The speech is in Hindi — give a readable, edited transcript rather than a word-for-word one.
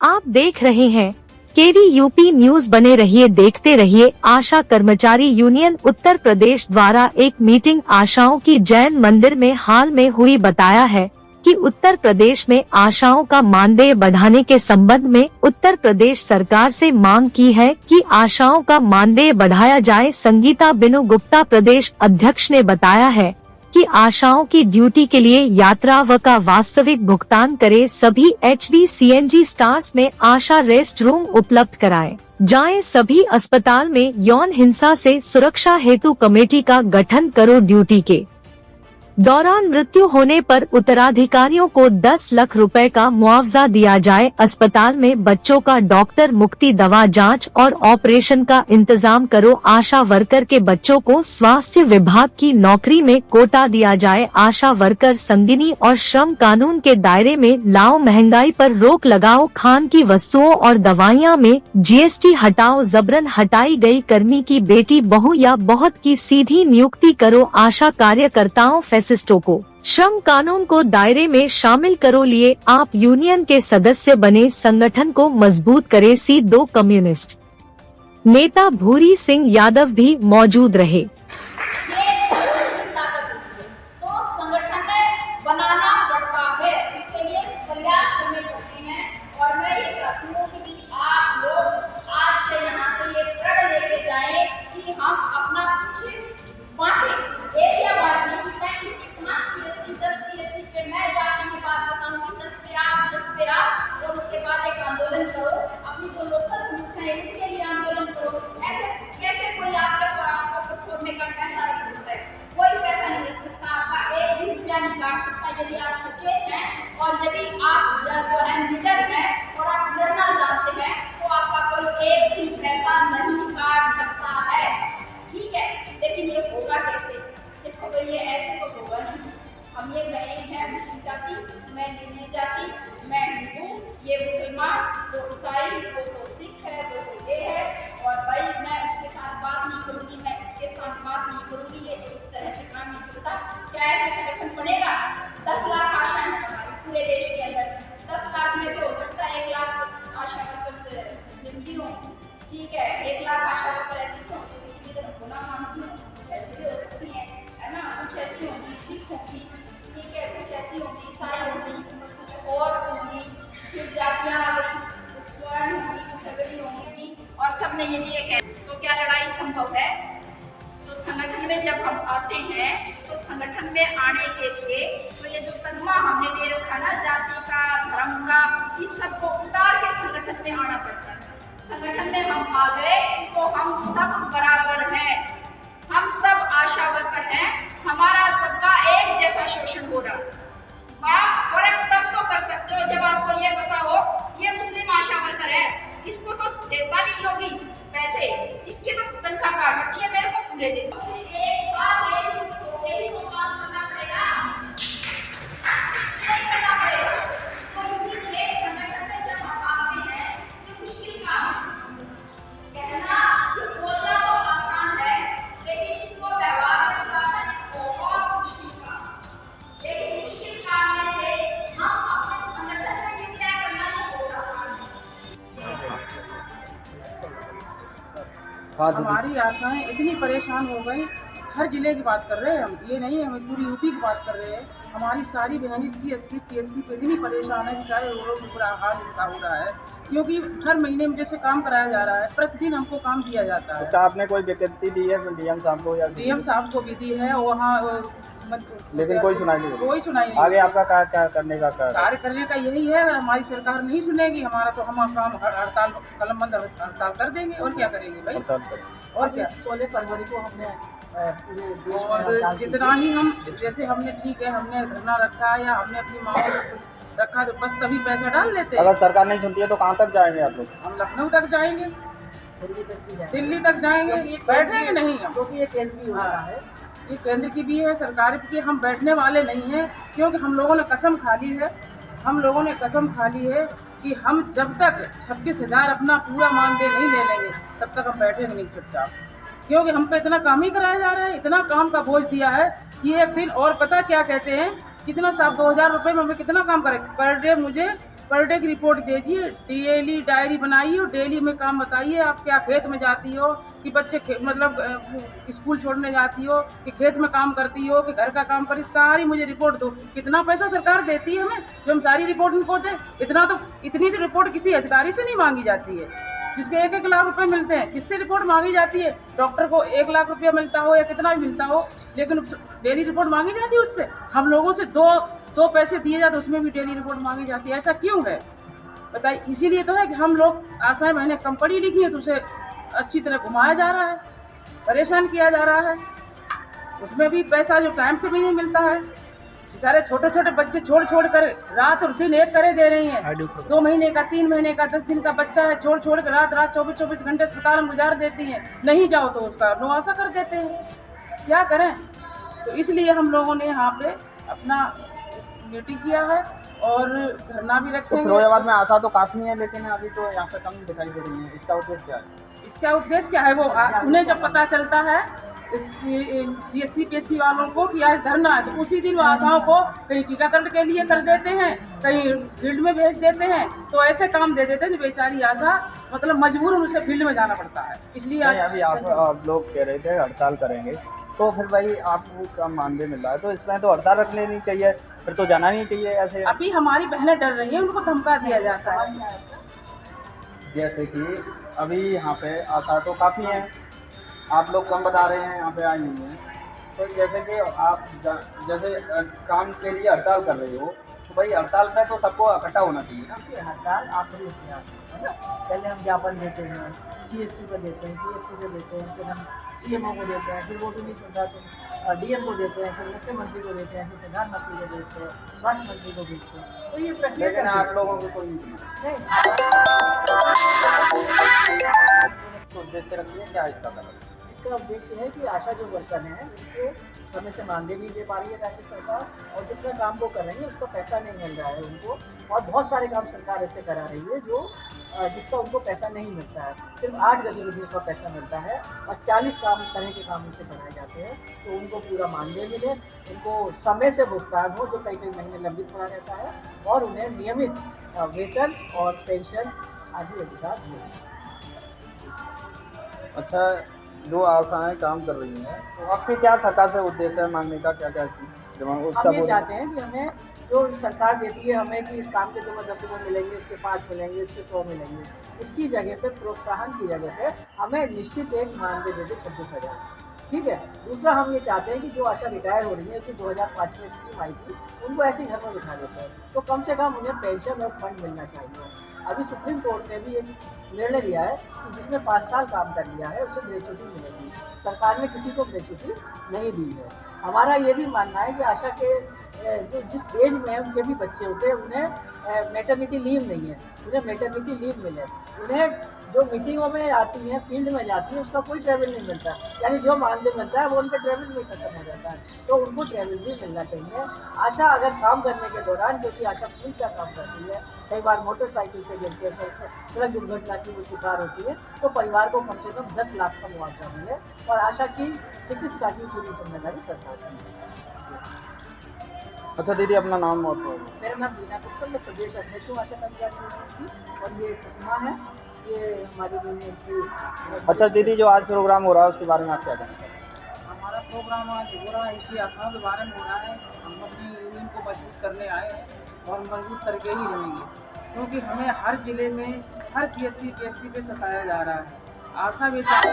आप देख रहे हैं केडी यूपी न्यूज। बने रहिए, देखते रहिए। आशा कर्मचारी यूनियन उत्तर प्रदेश द्वारा एक मीटिंग आशाओं की जैन मंदिर में हाल में हुई। बताया है कि उत्तर प्रदेश में आशाओं का मानदेय बढ़ाने के संबंध में उत्तर प्रदेश सरकार से मांग की है कि आशाओं का मानदेय बढ़ाया जाए। संगीता बिनु गुप्ता प्रदेश अध्यक्ष ने बताया है कि आशाओं की ड्यूटी के लिए यात्रा व का वास्तविक भुगतान करे। सभी HD CNG स्टार्स में आशा रेस्ट रूम उपलब्ध कराए जाएं। सभी अस्पताल में यौन हिंसा से सुरक्षा हेतु कमेटी का गठन करो। ड्यूटी के दौरान मृत्यु होने पर उत्तराधिकारियों को 10 लाख रुपए का मुआवजा दिया जाए। अस्पताल में बच्चों का डॉक्टर मुक्ति दवा जांच और ऑपरेशन का इंतजाम करो। आशा वर्कर के बच्चों को स्वास्थ्य विभाग की नौकरी में कोटा दिया जाए। आशा वर्कर संगिनी और श्रम कानून के दायरे में लाओ। महंगाई पर रोक लगाओ। खान की वस्तुओं और दवाइयाँ में GST हटाओ। जबरन हटाई गई कर्मी की बेटी बहू या बहुत की सीधी नियुक्ति करो। आशा कार्यकर्ताओं फैसिस्टों को श्रम कानून को दायरे में शामिल करो। लिए आप यूनियन के सदस्य बने, संगठन को मजबूत करे। C2 कम्युनिस्ट नेता भूरी सिंह यादव भी मौजूद रहे। तो संगठन बनाना पड़ता है, उसके लिए प्रयास करने पड़ते हैं। और मैं ये चाहती हूँ कि भी आप लोग आज से यहाँ से ये प्रण लेके जाएं कि हम अपना कुछ बांटे। एरिया बांटने की 5 PHC 10 PHC पे मैं जाके ये बात बताऊंगी, 10 पे आप और उसके बाद एक आंदोलन करो। अपनी जो लोकल समस्या है उनके लिए आंदोलन करो। ऐसे कैसे कोई आपके ऊपर आपका परफॉर्मे का पैसा रख सकता है? कोई पैसा नहीं रख सकता, आपका एक भी रुपया नहीं काट सकता यदि आप सचेत हैं और यदि आप जो है निडर हैं और आप लड़ना जानते हैं तो आपका कोई एक भी पैसा नहीं काट सकता है। ठीक है, लेकिन ये होगा कैसे? देखो भाई, ये ऐसे तो होगा नहीं। हम ये मैं एक है ऊंची जाति, मैं नीची जाति, मैं हिंदू, ये मुसलमान, वो ईसाई, वो तो सिख है, वो तो ये है। और भाई मैं उसके साथ बात नहीं करूँगी, मैं इसके साथ बात नहीं करूँगी। ये इस तरह से काम नहीं चलता। क्या ऐसे संगठन बनेगा? 10 लाख आशा है हमारी पूरे देश के अंदर। 10 लाख में से हो सकता है 1 लाख आशा वर्कर मुस्लिम भी हों। ठीक है, 1 लाख आशा वर्कर ऐसी हों तो किसी की तरफ गुना मानती हूँ, ऐसी भी हो सकती है ना। कुछ ऐसी होंगी सिख होंगी, ठीक है, कुछ ऐसी होंगी ईसाई होंगी, कुछ और होंगी, फिर जातियाँ आ गई, कुछ स्वर्ण होंगी, कुछ अगड़ी होंगी। और सब ने यदि ये कह तो क्या लड़ाई संभव है? तो संगठन में जब हम आते हैं तो संगठन में आने के लिए तो ये जो कदमा हमने ले रखा ना जाति का, धर्म का, इस सब को उतार के संगठन में आना पड़ता है। संगठन में हम आ गए तो हम सब बराबर हैं, हम सब आशा वर्कर हैं। हमारा सबका एक जैसा शोषण हो रहा। आप फर्क तब तो कर सकते हो जब आपको ये पता हो ये मुस्लिम आशा वर्कर है, इसको तो देता नहीं होगी पैसे, इसकी तो तनख्वाह काट रखी है, मेरे को पूरे दिन एक साल यही तो काम करना पड़ेगा, नहीं करना पड़ेगा। तो इसीलिए संगठन में जब हम आते हैं ये मुश्किल काम कहना, ये बोलना तो आसान है लेकिन इसको व्यवहार में उतारना बहुत मुश्किल काम। लेकिन मुश्किल काम में से हम अपने संगठन में ये तय करना ये बहुत आसान है। हमारी आशाएं इतनी परेशान हो गई, हर जिले की बात कर रहे हैं हम, ये नहीं है हम पूरी यूपी की बात कर रहे हैं। हमारी सारी बहनी CSC PSC पे इतनी परेशान है, बेचारे लोगों को बुरा हाल उनका हो रहा है क्योंकि हर महीने में जैसे काम कराया जा रहा है, प्रतिदिन हमको काम दिया जाता है। इसका आपने कोई विज्ञप्ति दी है DM साहब को या DM साहब को भी दी है, वहाँ लेकिन कोई सुनाई नहीं? कोई सुनाई नहीं। आगे आपका क्या करने का कार्य करने का यही है, अगर हमारी सरकार नहीं सुनेगी हमारा तो हम काम हड़ताल कलम बंद हड़ताल कर देंगे। और क्या करेंगे भाई? और क्या? 16 फरवरी को हमने पूरे देश में और जितना ही हम जैसे हमने ठीक है हमने धरना रखा या हमने अपनी मांग रखा तो बस तभी पैसा डाल लेते हैं। अगर सरकार नहीं सुनती है तो कहाँ तक जाएंगे आप लोग? हम लखनऊ तक जाएंगे, दिल्ली तक जाएंगे, बैठेंगे नहीं हम, क्योंकि ये केंद्र की योजना है, ये केंद्र की भी है, सरकार की। हम बैठने वाले नहीं हैं क्योंकि हम लोगों ने कसम खा ली है, हम लोगों ने कसम खा ली है कि हम जब तक 26,000 अपना पूरा मानदेय नहीं ले लेंगे तब तक हम बैठेंगे नहीं चुपचाप। क्योंकि हम पे इतना काम ही कराया जा रहा है, इतना काम का बोझ दिया है कि एक दिन और पता क्या कहते हैं, कितना साहब 2000 रुपये में हमें कितना काम करे पर डे मुझे पर डे की रिपोर्ट दीजिए, डेली डायरी बनाइए और डेली में काम बताइए। आप क्या खेत में जाती हो कि बच्चे मतलब स्कूल छोड़ने जाती हो कि खेत में काम करती हो कि घर का काम करी, सारी मुझे रिपोर्ट दो। कितना पैसा सरकार देती है हमें जो हम सारी रिपोर्ट इनको दें? इतनी तो रिपोर्ट किसी अधिकारी से नहीं मांगी जाती है जिसके 1-1 लाख रुपए मिलते हैं। किससे रिपोर्ट मांगी जाती है? डॉक्टर को 1 लाख रुपया मिलता हो या कितना भी मिलता हो, लेकिन डेली रिपोर्ट मांगी जाती है उससे। हम लोगों से दो पैसे दिए जाते उसमें भी डेली रिपोर्ट मांगी जाती है। ऐसा क्यों है बताइए? इसीलिए तो है कि हम लोग आशाएं मैंने कम पढ़ी लिखी है तो उसे अच्छी तरह घुमाया जा रहा है, परेशान किया जा रहा है। उसमें भी पैसा जो टाइम से भी नहीं मिलता है। बेचारे छोटे छोटे बच्चे छोड़ कर रात और दिन एक करे दे रही हैं। 2 महीने का, 3 महीने का, 10 दिन का बच्चा है, छोड़ कर रात 24 घंटे अस्पताल में गुजार देती हैं। नहीं जाओ तो उसका नौआसा कर देते हैं। क्या करें? तो इसलिए हम लोगों ने यहाँ पे अपना मीटिंग किया है और धरना भी तो रखेंगे। फिरोजाबाद में आशा तो काफ़ी है, लेकिन अभी तो यहाँ पे कम दिखाई दे रही है। इसका उद्देश्य क्या है? इसका उद्देश्य क्या है? वो उन्हें जब पता चलता है CSC PSC वालों को कि आज धरना है, तो उसी दिन वो आशाओं को कहीं टीकाकरण के लिए कर देते हैं, कहीं फील्ड में भेज देते हैं। तो ऐसे काम दे देते हैं जो बेचारी आशा मतलब मजबूर उनसे फील्ड में जाना पड़ता है। इसलिए अभी आप लोग कह रहे थे हड़ताल करेंगे, तो फिर भाई आपको कम मानदेय मिल रहा है तो इसमें तो हड़ताल रख लेनी चाहिए, फिर तो जाना नहीं चाहिए ऐसे। अभी हमारी बहनें डर रही हैं, उनको धमका दिया जाता है। जैसे कि अभी यहाँ पे आशा तो काफ़ी हैं, आप लोग कम बता रहे हैं, यहाँ पे आई नहीं है। तो जैसे कि आप जैसे काम के लिए हड़ताल कर रहे हो, तो भाई हड़ताल पे तो सबको इकट्ठा होना चाहिए ना। हड़ताल आखिरी है ना। पहले हम ज्ञापन देते हैं, CSC को देते हैं, PSC को देते हैं, फिर हम CMO को देते हैं, फिर वो भी नहीं सुनता तो DM को देते हैं, फिर मुख्यमंत्री को देते हैं, फिर प्रधानमंत्री को भेजते हैं, स्वास्थ्य मंत्री को भेजते हैं। तो ये प्रक्रिया लेकिन आप लोगों को कोई नहीं सुना। तो उद्देश्य रखिए क्या इसका कलर? इसका उद्देश्य है कि आशा जो वर्कर हैं उनको समय से मानदेय नहीं दे पा रही है राज्य सरकार, और जितना काम वो कर रही है उसका पैसा नहीं मिल रहा है उनको। और बहुत सारे काम सरकार ऐसे करा रही है जो जिसका उनको पैसा नहीं मिलता है। सिर्फ 8 गतिविधियों का पैसा मिलता है और 40 तरह के काम उनसे कराए जाते हैं। तो उनको पूरा मानदेय मिले, उनको समय से भुगतान हो जो कई महीने लंबित पड़ा रहता है, और उन्हें नियमित वेतन और पेंशन आदि अधिकार मिले। अच्छा, जो आशाएं काम कर रही हैं, तो आपके क्या सरकार से उद्देश्य है मांगने का? क्या उसका हम ये चाहते हैं कि हमें जो सरकार देती है हमें कि इस काम के तुम्हें 10 रुपये मिलेंगे, इसके 5 मिलेंगे, इसके 100 मिलेंगे, इसकी जगह पे प्रोत्साहन की जगह पे हमें निश्चित एक मानदेय दे दे 26,000। ठीक है। दूसरा हम ये चाहते हैं कि जो आशा रिटायर हो रही है कि 2005 में स्कीम आई थी, उनको ऐसे घर में बिठा देते हैं, तो कम से कम उन्हें पेंशन और फंड मिलना चाहिए। अभी सुप्रीम कोर्ट ने भी एक निर्णय लिया है कि जिसने 5 साल काम कर लिया है उसे ग्रेच्युटी मिलेगी। सरकार ने किसी को ग्रेच्युटी नहीं दी है। हमारा ये भी मानना है कि आशा के जो जिस एज में उनके भी बच्चे होते हैं उन्हें मैटरनिटी लीव नहीं है, उन्हें मैटरनिटी लीव मिले। उन्हें जो मीटिंगों में आती हैं, फील्ड में जाती हैं, उसका कोई ट्रैवल नहीं मिलता, यानी जो मानदेय मिलता है वो उनके ट्रैवल में खत्म हो जाता है, तो उनको ट्रैवल भी मिलना चाहिए। आशा अगर काम करने के दौरान, क्योंकि आशा फील्ड का काम करती है, कई बार मोटरसाइकिल से गिरती है, सड़क दुर्घटना की वो शिकार होती है, तो परिवार को कम से कम 10 लाख का मुआवजा मिले, और आशा की चिकित्सा की पूरी जिम्मेदारी सरकार की है। अच्छा दीदी, अपना नाम और मेरा नाम बीना गुप्ता, मैं प्रदेश अध्यक्ष हूँ आशा कर्मचारी यूनियन की, और ये कुसुमा है, ये हमारी यूनियन की। अच्छा दीदी, जो आज प्रोग्राम हो रहा है उसके बारे में आप क्या कहना चाहते हैं? हमारा प्रोग्राम आज हो रहा है इसी आशाओं के बारे में हो रहा है। हम अपनी यूनियन को मजबूत करने आए हैं और मजबूत करके ही रहेंगे, क्योंकि हमें हर जिले में हर CSC PSC पे सताया जा रहा है। आशा बेचारी